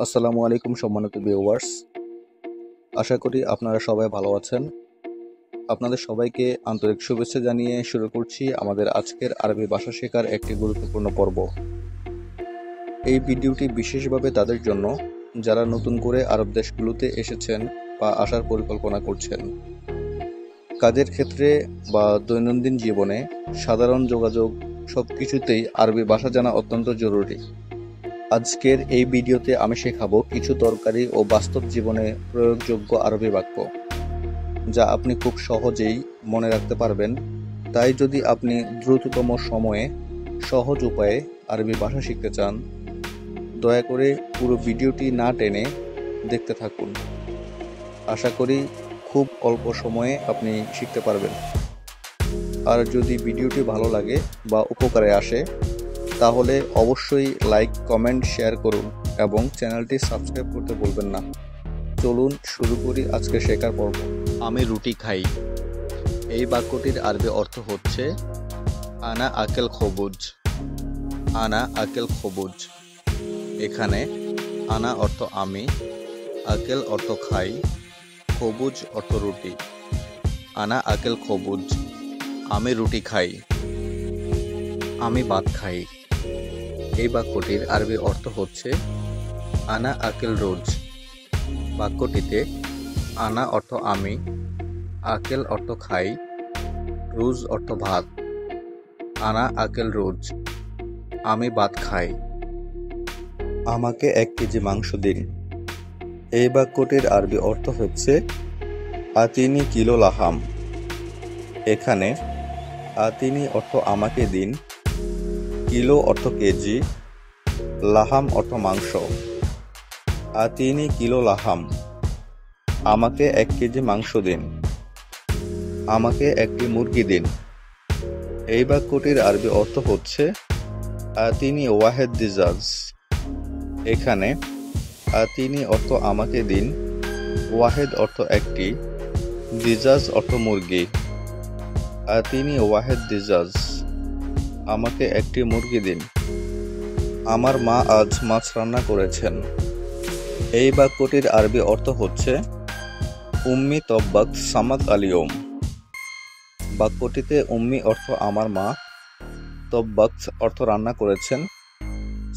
আসসালামু আলাইকুম সম্মানিত ভিউয়ার্স, আশা করি আপনারা সবাই ভালো আছেন। আপনাদের সবাইকে আন্তরিক শুভেচ্ছা জানিয়ে শুরু করছি আমাদের আজকের আরবি ভাষা শেখার একটি গুরুত্বপূর্ণ পর্ব। এই ভিডিওটি বিশেষভাবে তাদের জন্য যারা নতুন করে আরব দেশগুলোতে এসেছেন বা আসার পরিকল্পনা করছেন। কাজের ক্ষেত্রে বা দৈনন্দিন জীবনে সাধারণ যোগাযোগ সবকিছুতেই আরবি ভাষা জানা অত্যন্ত জরুরি। আজকের এই ভিডিওতে আমি শেখাবো কিছু দরকারি ও বাস্তব জীবনে প্রয়োগযোগ্য আরবি বাক্য, যা আপনি খুব সহজেই মনে রাখতে পারবেন। তাই যদি আপনি দ্রুততম সময়ে সহজ উপায়ে আরবি ভাষা শিখতে চান, দয়া করে পুরো ভিডিওটি না টেনে দেখতে থাকুন। আশা করি খুব অল্প সময়ে আপনি শিখতে পারবেন। আর যদি ভিডিওটি ভালো লাগে বা উপকারে আসে, তাহলে অবশ্যই লাইক, কমেন্ট, শেয়ার করুন এবং চ্যানেলটি সাবস্ক্রাইব করতে ভুলবেন না। চলুন শুরু করি আজকে শেখার পর্ব। আমি রুটি খাই। এই বাক্যটির আরবি অর্থ হচ্ছে আনা আকেল খবুজ। আনা আকেল খবুজ। এখানে আনা অর্থ আমি, আকেল অর্থ খাই, খবুজ অর্থ রুটি। আনা আকেল খবুজ, আমি রুটি খাই। আমি ভাত খাই। এই বাক্যটির আরবি অর্থ হচ্ছে আনা আকেল রোজ। বাক্যটিতে আনা অর্থ আমি, আকেল অর্থ খাই, রোজ অর্থ ভাত। আনা আকেল রোজ, আমি ভাত খাই। আমাকে 1 কেজি মাংস দিন। এই বাক্যটির আরবি অর্থ হচ্ছে আতিনি কিলো লাহাম। এখানে আতিনি অর্থ আমাকে দিন, কিলো অর্থ কেজি, লাহাম অর্থ মাংস। আতিনি কিলো লাহাম, আমাকে 1 কেজি মাংস দিন। আমাকে একটি মুরগি দিন। এই বাক্যটির আরবি অর্থ হচ্ছে আতিনি ওয়াহেদ দিজাজ। এখানে আতিনি অর্থ আমাকে দিন, ওয়াহেদ অর্থ একটি, দিজাজ অর্থ মুরগি। আতিনি ওয়াহেদ দিজাজ, আমাকে একটি মুরগি দিন। আমার মা আজ মাছ রান্না করেছেন। এই বাক্যটির আরবি অর্থ হচ্ছে উম্মি তব্বাক সামাক আলিয়ম। বাক্যটিতে উম্মি অর্থ আমার মা, তব্বাক অর্থ রান্না করেছেন,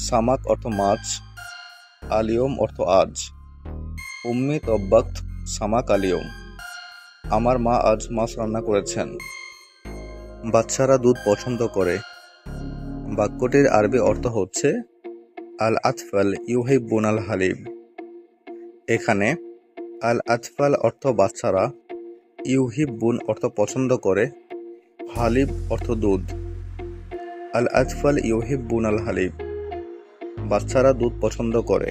সামাক অর্থ মাছ, আলিয়ম অর্থ আজ। উম্মি তব্বাক সামাক আলিয়ম, আমার মা আজ মাছ রান্না করেছেন। বাচ্চারা দুধ পছন্দ করে। বাক্যটির আরবি অর্থ হচ্ছে আল আতফাল ইউহিব্বুন আল হালিব। এখানে আল আতফাল অর্থ বাচ্চারা, ইউহিব্বুন অর্থ পছন্দ করে, হালিব অর্থ দুধ। আল আতফাল ইউহিব্বুন আল হালিব, বাচ্চারা দুধ পছন্দ করে।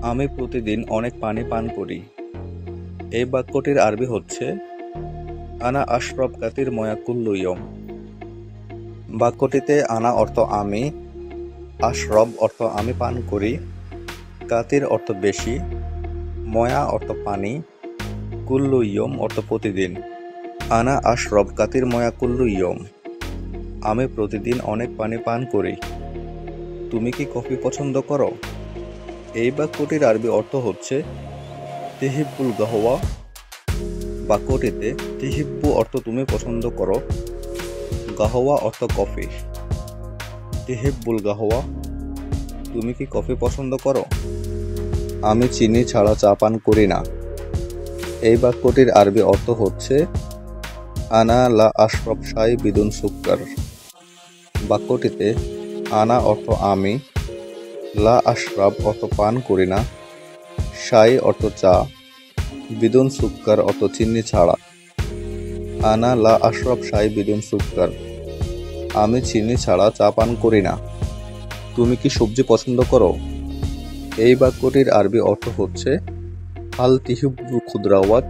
আমি প্রতিদিন অনেক পানি পান করি। এই বাক্যটির আরবি হচ্ছে আনা আশরব কাতির ময়া কুল্লু ইয়ম। বাক্যটিতে আনা অর্থ আমি, আশরব অর্থ আমি পান করি, কাতির অর্থ বেশি, ময়া অর্থ পানি, কুল্লু ইয়ম অর্থ প্রতিদিন। আনা আশরব কাতির ময়া কুল্লু ইয়ম, আমি প্রতিদিন অনেক পানি পান করি। তুমি কি কফি পছন্দ করো? এই বাক্যটির আরবি অর্থ হচ্ছে তিহিব্বুল গাহওয়া। বাক্যটিতে তিহিব্বু অর্থ তুমি পছন্দ করো, গাহওয়া অর্থ কফি। তিহিব্বুল গাহওয়া, তুমি কি কফি পছন্দ করো? আমি চিনি ছাড়া চা পান করি না। এই বাক্যটির আরবি অর্থ হচ্ছে আনা লা আশরব শাই বিদুন সুক্কার। বাক্যটিতে আনা অর্থ আমি, লা আশরাব অর্থ পান করি না, শাই অর্থ চা, বিদুন সুক্কার অর্থ চিনি ছাড়া। আনা লা আশরব শাই বিদুন সুক্কার, আমি চিনি ছাড়া চা পান করি না। তুমি কি সবজি পছন্দ করো? এই বাক্যটির আরবি অর্থ হচ্ছে হাল তিহিব্বু খুদরাওয়াত।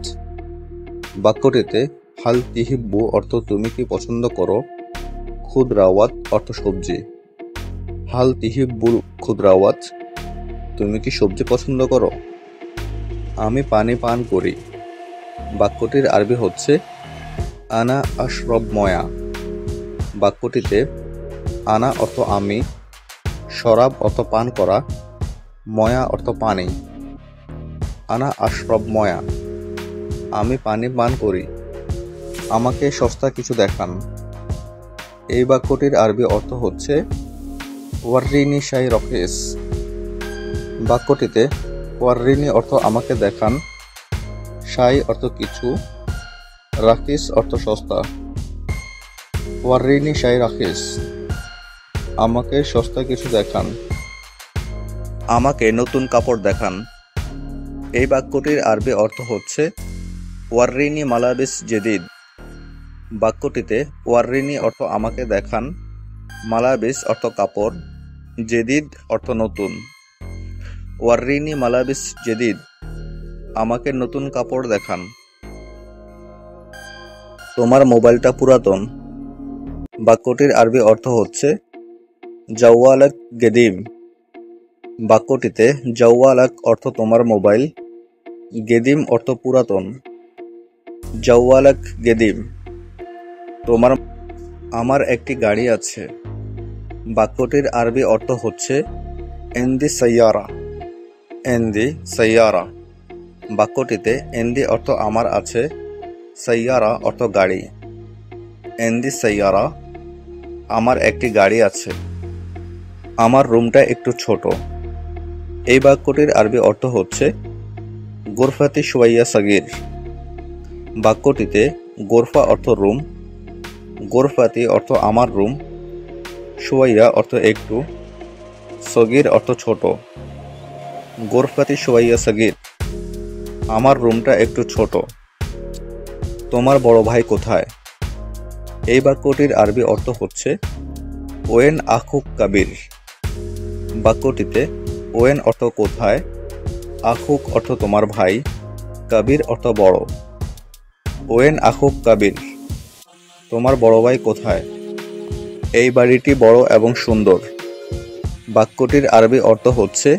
বাক্যটিতে হাল তিহিব্বু অর্থ তুমি কি পছন্দ করো, খুদরাওয়াত অর্থ সবজি। হাল তিহিব্বুল খুদরাওয়াত, তুমি কি সবজি পছন্দ করো? আমি পানি পান করি। বাক্যটির আরবি হচ্ছে আনা আশরব ময়া। বাক্যটিতে আনা অর্থ আমি, শরাব অর্থ পান করা, ময়া অর্থ পানি। আনা আশরব ময়া, আমি পানি পান করি। আমাকে সস্তা কিছু দেখান। এই বাক্যটির আরবি অর্থ হচ্ছে ওয়াররিনি শাই রকিস। বাক্যটিতে ওয়াররিনি অর্থ আমাকে দেখান, শাই অর্থ কিছু, রাকিস অর্থ সস্তা। ওয়াররিনি শাই রাকিস, আমাকে সস্তা কিছু দেখান। আমাকে নতুন কাপড় দেখান। এই বাক্যটির আরবি অর্থ হচ্ছে ওয়াররিনি মালাবিস জেদিদ। বাক্যটিতে ওয়াররিনি অর্থ আমাকে দেখান, মালাবিস অর্থ কাপড়, জেদিদ অর্থ নতুন। ওয়াররিনি মালাবিস জেদিদ, আমাকে নতুন কাপড় দেখান। তোমার মোবাইলটা পুরাতন। বাক্যটির আরবি অর্থ হচ্ছে জাওয়ালাক গেদিম। বাক্যটিতে জাওয়ালাক অর্থ তোমার মোবাইল, গেদিম অর্থ পুরাতন। জাওয়ালাক গেদিম, আমার একটি গাড়ি আছে। বাক্যটির আরবি অর্থ হচ্ছে এন্দি সাইয়ারা। এন্দি সাইয়ারা, বাক্যটিতে এন্দি অর্থ আমার আছে, সাইয়ারা অর্থ গাড়ি। এন্দি সাইয়ারা, আমার একটি গাড়ি আছে। আমার রুমটা একটু ছোট। এই বাক্যটির আরবি অর্থ হচ্ছে গোরফাতি শুয়াইয়া সাগির। বাক্যটিতে গোরফা অর্থ রুম, গোরফাতি অর্থ আমার রুম, শুয়াইয়া অর্থ একটু, সগির অর্থ ছোট। গোরফাতি শুয়াইয়া সাগির, আমার রুমটা একটু ছোট। তোমার বড় ভাই কোথায়? এই বাক্যটির আরবি অর্থ হচ্ছে ওয়েন আখুক কাবির। বাক্যটিতে ওয়েন অর্থ কোথায়, আখুক অর্থ তোমার ভাই, কাবির অর্থ বড়। ওয়েন আখুক কাবির, তোমার বড় ভাই কোথায়? এই বাড়িটি বড় এবং সুন্দর। বাক্যটির আরবি অর্থ হচ্ছে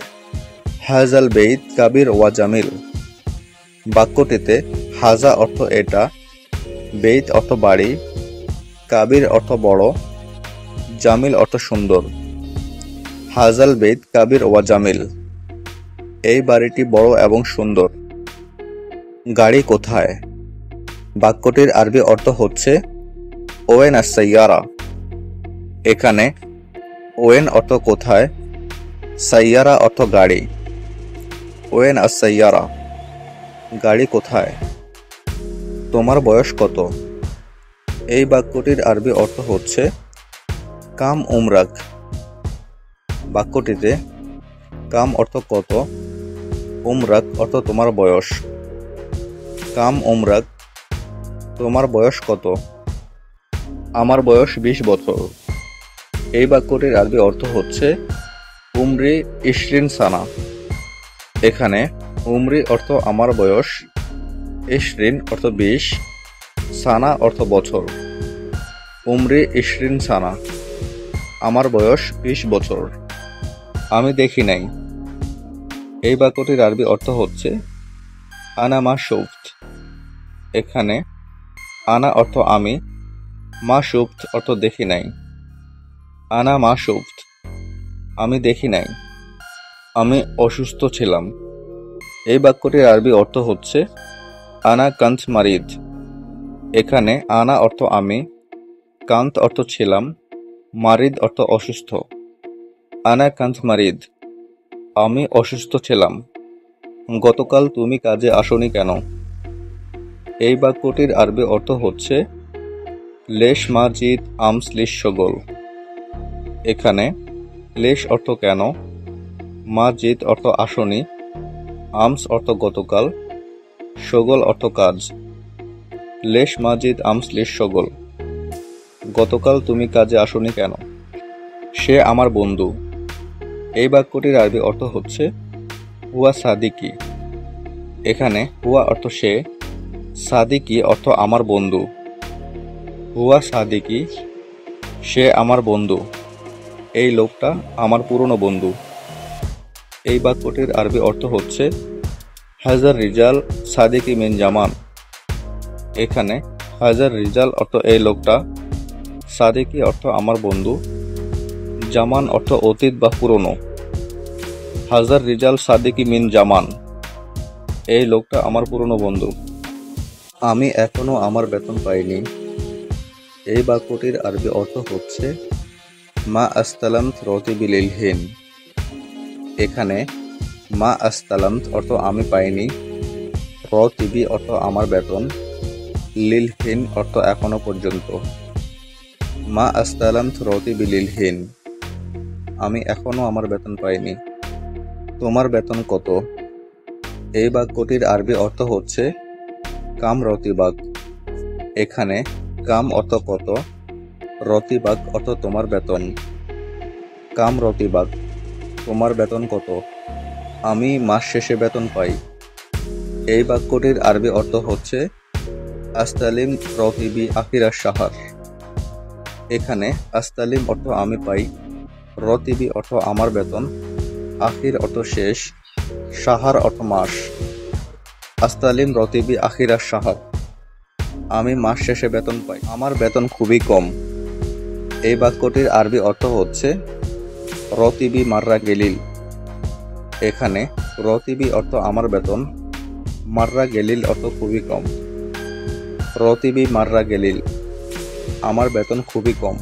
হাজাল বেইত কাবির ওয়া জামিল। বাক্যটিতে হাজা অর্থ এটা, বেইত অর্থ বাড়ি, কাবির অর্থ বড়, জামিল অর্থ সুন্দর। হাজাল বেইত কাবির ওয়া জামিল, এই বাড়িটি বড় এবং সুন্দর। গাড়ি কোথায়? বাক্যটির আরবি অর্থ হচ্ছে ওয়েন আস-সাইয়ারা। এখানে ওয়েন অর্থ কোথায়, সাইয়ারা অর্থ গাড়ি। ওয়েন আস-সাইয়ারা, গাড়ি কোথায়? তোমার বয়স কত? এই বাক্যটির আরবি অর্থ হচ্ছে কাম উমরাক। বাক্যটিতে কাম অর্থ কত, উমরাক অর্থ তোমার বয়স। কাম উমরাক, তোমার বয়স কত? আমার বয়স 20 বছর। এই বাক্যটির আরবি অর্থ হচ্ছে উমরি ইশরিন সানা। এখানে উমরি অর্থ আমার বয়স, ইশরিন অর্থ 20, সানা অর্থ বছর। উমরি ইশরিন সানা, আমার বয়স 20 বছর। আমি দেখি নাই। এই বাক্যটির আরবি অর্থ হচ্ছে আনা মা শুফত। এখানে আনা অর্থ আমি, মা শুফত অর্থ দেখি নাই। আনা মা শুফত, আমি দেখি নাই। আমি অসুস্থ ছিলাম। এই বাক্যটির আরবি অর্থ হচ্ছে আনা কান্ত মারিদ। এখানে আনা অর্থ আমি, কান্ত অর্থ ছিলাম, মারিদ অর্থ অসুস্থ। আনা কান্ত মারিদ, আমি অসুস্থ ছিলাম। গতকাল তুমি কাজে আসোনি কেন? এই বাক্যটির আরবি অর্থ হচ্ছে লেশ মাজিদ আমস লিশ শগল। এখানে লেশ অর্থ কেন, মাজিদ অর্থ আসোনি, আমস অর্থ গতকাল, শগল অর্থ কাজ। লেশ মাজিদ আমস লিশ শগল, গতকাল তুমি কাজে আসোনি কেন? সে আমার বন্ধু। এই বাক্যটির আরবি অর্থ হচ্ছে হুয়া সাদিকি। এখানে হুয়া অর্থ সে, সাদিকি অর্থ আমার বন্ধু। হুয়া সাদিকি, সে আমার বন্ধু। এই লোকটা আমার পুরনো বন্ধু। এই বাক্যটির আরবি অর্থ হচ্ছে হাজার রিজাল সাদিকি মিন জামান। এখানে হাজার রিজাল অর্থ এই লোকটা, সাদিকি অর্থ আমার বন্ধু, জামান অর্থ অতীত বা পুরনো। হাজার রিজাল সাদিকি মিন জামান। এই লোকটা আমার পুরনো বন্ধু। আমি এখনো আমার বেতন পাইনি। এই বাক্যটির আরবি অর্থ হচ্ছে মা আস্তালামত রতিবি লিলহিন। এখানে মা আস্তালামত অর্থ আমি পাইনি, রতিবি অর্থ আমার বেতন, লিলহিন অর্থ এখনো পর্যন্ত। মা আস্তালামত রতিবি লিলহিন, আমি এখনো আমার বেতন পাইনি। তোমার বেতন কত? এই বাক্যটির আরবি অর্থ হচ্ছে কাম রতিবাক। এখানে কাম অর্থ কত, রতিবাক অর্থ তোমার বেতন। কাম রতিবাক, তোমার বেতন কত? আমি মাস শেষে বেতন পাই। এই বাক্যটির আরবি অর্থ হচ্ছে আস্তালিম রতিবি আখিরাশ শাহর। এখানে আস্তালিম অর্থ আমি পাই, রতিবি অর্থ আমার বেতন, আখির অর্থ শেষ, শাহর অর্থ মাস। আস্তালিম রতিবি আখিরাশ শাহর, আমি মাস শেষে বেতন পাই। আমার বেতন খুবই কম। এই বাক্যটির আরবি অর্থ হচ্ছে রতিবি মাররা গেলিল। এখানে রতিবি অর্থ আমার বেতন, মাররা গেলিল অর্থ খুবই কম। রতিবি মাররা গেলিল, আমার বেতন খুবই কম।